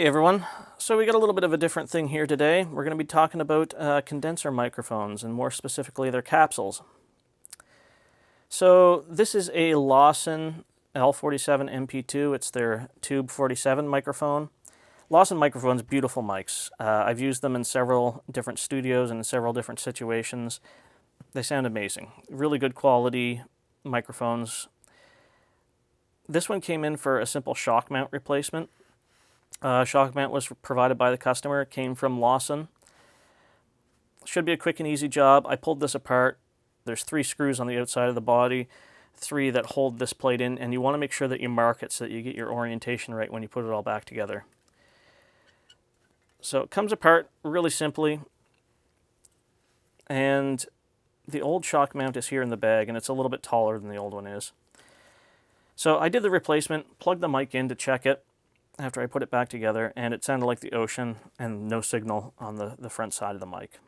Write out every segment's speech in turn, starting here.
Hey everyone, so we got a little bit of a different thing here today. We're going to be talking about condenser microphones and more specifically their capsules. So this is a Lawson L47 MPII. It's their Tube 47 microphone. Lawson microphones, beautiful mics. I've used them in several different studios and in several different situations. They sound amazing. Really good quality microphones. This one came in for a simple shock mount replacement. Shock mount was provided by the customer. It came from Lawson. Should be a quick and easy job. I pulled this apart. There's 3 screws on the outside of the body, 3 that hold this plate in, and you want to make sure that you mark it so that you get your orientation right when you put it all back together. So it comes apart really simply, and the old shock mount is here in the bag, and it's a little bit taller than the old one is. So I did the replacement, plugged the mic in to check it after I put it back together, and it sounded like the ocean and no signal on the front side of the mic.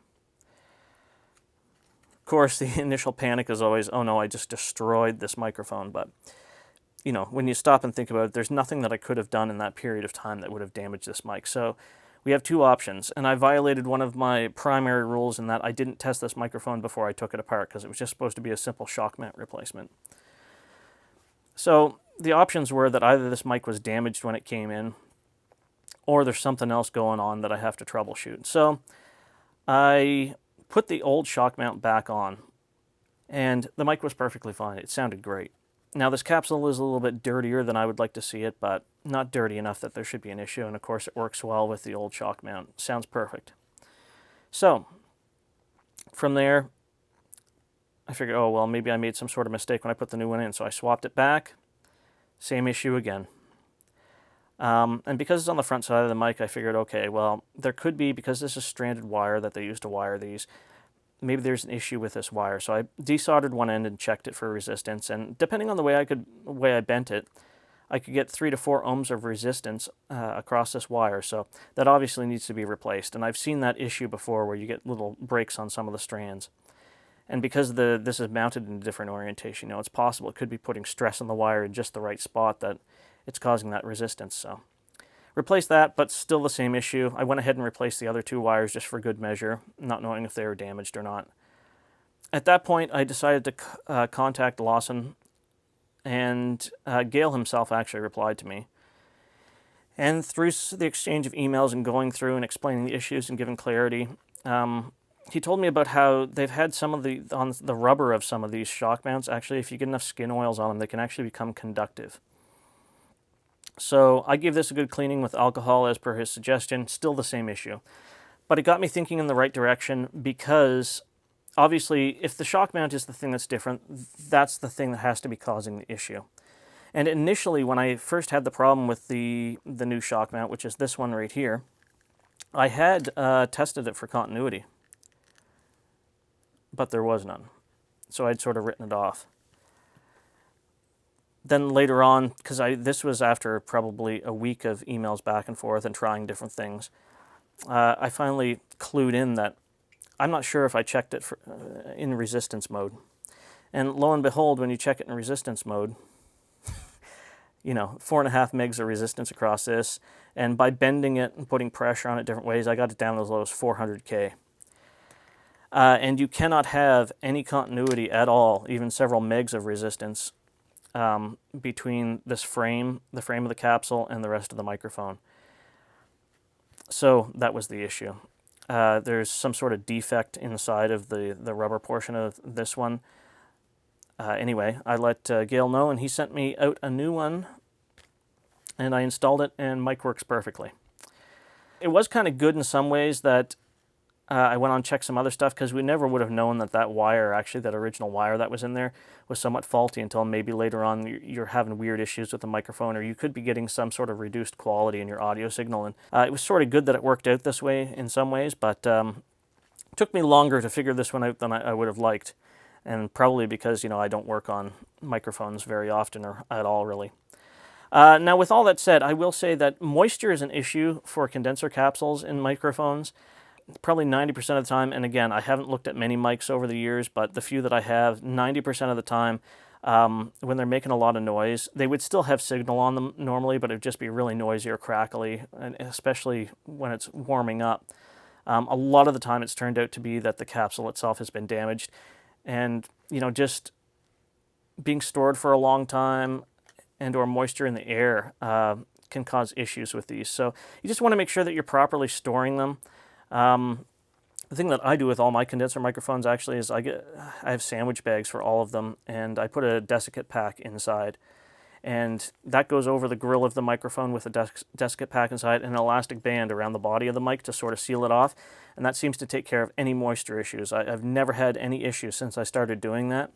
Of course, the initial panic is always, oh no, I just destroyed this microphone, but you know, when you stop and think about it, there's nothing that I could have done in that period of time that would have damaged this mic. So we have 2 options, and I violated one of my primary rules in that I didn't test this microphone before I took it apart because it was just supposed to be a simple shock mount replacement. So the options were that either this mic was damaged when it came in, or there's something else going on that I have to troubleshoot. So I put the old shock mount back on, and the mic was perfectly fine. It sounded great. Now this capsule is a little bit dirtier than I would like to see it, but not dirty enough that there should be an issue, and of course it works well with the old shock mount. Sounds perfect. So from there, I figured, oh, well, maybe I made some sort of mistake when I put the new one in, so I swapped it back. Same issue again. And because it's on the front side of the mic, I figured, okay, well, there could be, because this is stranded wire that they use to wire these, maybe there's an issue with this wire. So I desoldered one end and checked it for resistance, and depending on the way I bent it, I could get 3 to 4 ohms of resistance across this wire. So that obviously needs to be replaced. And I've seen that issue before where you get little breaks on some of the strands. And because this is mounted in a different orientation, you know, it's possible it could be putting stress on the wire in just the right spot that it's causing that resistance. So replace that, but still the same issue. I went ahead and replaced the other 2 wires just for good measure, not knowing if they were damaged or not. At that point, I decided to contact Lawson, and Gail himself actually replied to me. And through the exchange of emails and going through and explaining the issues and giving clarity, he told me about how they've had some of on the rubber of some of these shock mounts, actually, if you get enough skin oils on them, they can actually become conductive. So I gave this a good cleaning with alcohol as per his suggestion, still the same issue. But it got me thinking in the right direction because obviously if the shock mount is the thing that's different, that's the thing that has to be causing the issue. And initially when I first had the problem with the new shock mount, which is this one right here, I had tested it for continuity, but there was none. So I'd sort of written it off. Then later on, because this was after probably a week of emails back and forth and trying different things, I finally clued in that I'm not sure if I checked it in resistance mode. And lo and behold, when you check it in resistance mode, you know, 4.5 megs of resistance across this, and by bending it and putting pressure on it different ways, I got it down as low as 400K. And you cannot have any continuity at all, even several megs of resistance, between this frame, the frame of the capsule, and the rest of the microphone. So that was the issue. There's some sort of defect inside of the rubber portion of this one. Anyway, I let Gail know, and he sent me out a new one, and I installed it, and mic works perfectly. It was kind of good in some ways that I went on and checked some other stuff because we never would have known that wire, actually, that original wire that was in there, was somewhat faulty until maybe later on you're having weird issues with the microphone, or you could be getting some sort of reduced quality in your audio signal. And it was sort of good that it worked out this way in some ways, but it took me longer to figure this one out than I would have liked. And probably because, you know, I don't work on microphones very often or at all, really. Now, with all that said, I will say that moisture is an issue for condenser capsules in microphones. Probably 90% of the time, and again, I haven't looked at many mics over the years, but the few that I have, 90% of the time, when they're making a lot of noise. They would still have signal on them normally, but it would just be really noisy or crackly, and especially when it's warming up. A lot of the time it's turned out to be that the capsule itself has been damaged, and just being stored for a long time and or moisture in the air can cause issues with these. So you just want to make sure that you're properly storing them. The thing that I do with all my condenser microphones actually is I have sandwich bags for all of them, and I put a desiccant pack inside. And that goes over the grill of the microphone with a desiccant pack inside and an elastic band around the body of the mic to sort of seal it off. And that seems to take care of any moisture issues. I've never had any issues since I started doing that.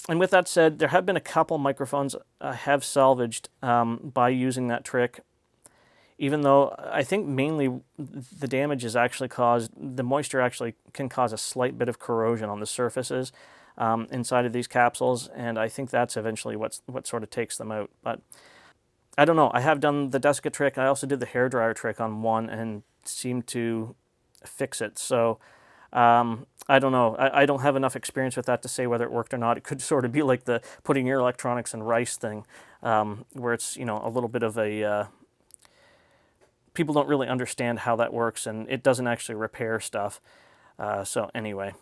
And with that said, there have been a couple microphones I have salvaged by using that trick, even though I think mainly the damage is actually caused, the moisture actually can cause a slight bit of corrosion on the surfaces inside of these capsules, and I think that's eventually what sort of takes them out. But I don't know, I have done the desiccant trick. I also did the hairdryer trick on one and seemed to fix it. So I don't know. I don't have enough experience with that to say whether it worked or not. It could sort of be like the putting your electronics in rice thing, where it's, a little bit of a... people don't really understand how that works, and it doesn't actually repair stuff. So anyway,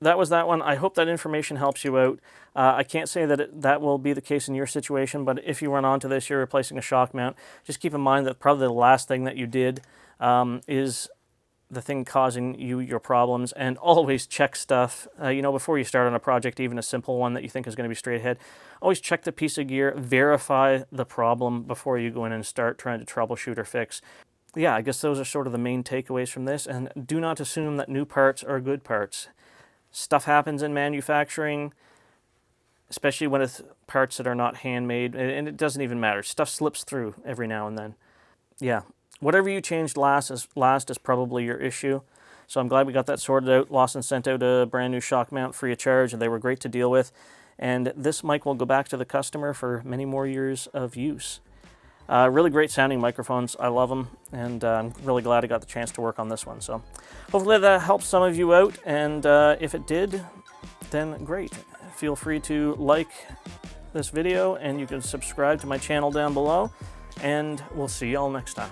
that was that one. I hope that information helps you out. I can't say that that will be the case in your situation, but if you run onto this, you're replacing a shock mount, just keep in mind that probably the last thing that you did is the thing causing you your problems. And always check stuff, before you start on a project, even a simple one that you think is going to be straight ahead. Always check the piece of gear, verify the problem before you go in and start trying to troubleshoot or fix. Yeah, I guess those are sort of the main takeaways from this. And do not assume that new parts are good parts. Stuff happens in manufacturing, especially when it's parts that are not handmade, and it doesn't even matter. Stuff slips through every now and then. Yeah. Whatever you changed last is probably your issue. So I'm glad we got that sorted out. Lawson sent out a brand new shock mount free of charge, and they were great to deal with. And this mic will go back to the customer for many more years of use. Really great sounding microphones. I love them, and I'm really glad I got the chance to work on this one. So hopefully that helps some of you out, and if it did, then great. Feel free to like this video, and you can subscribe to my channel down below. And we'll see you all next time.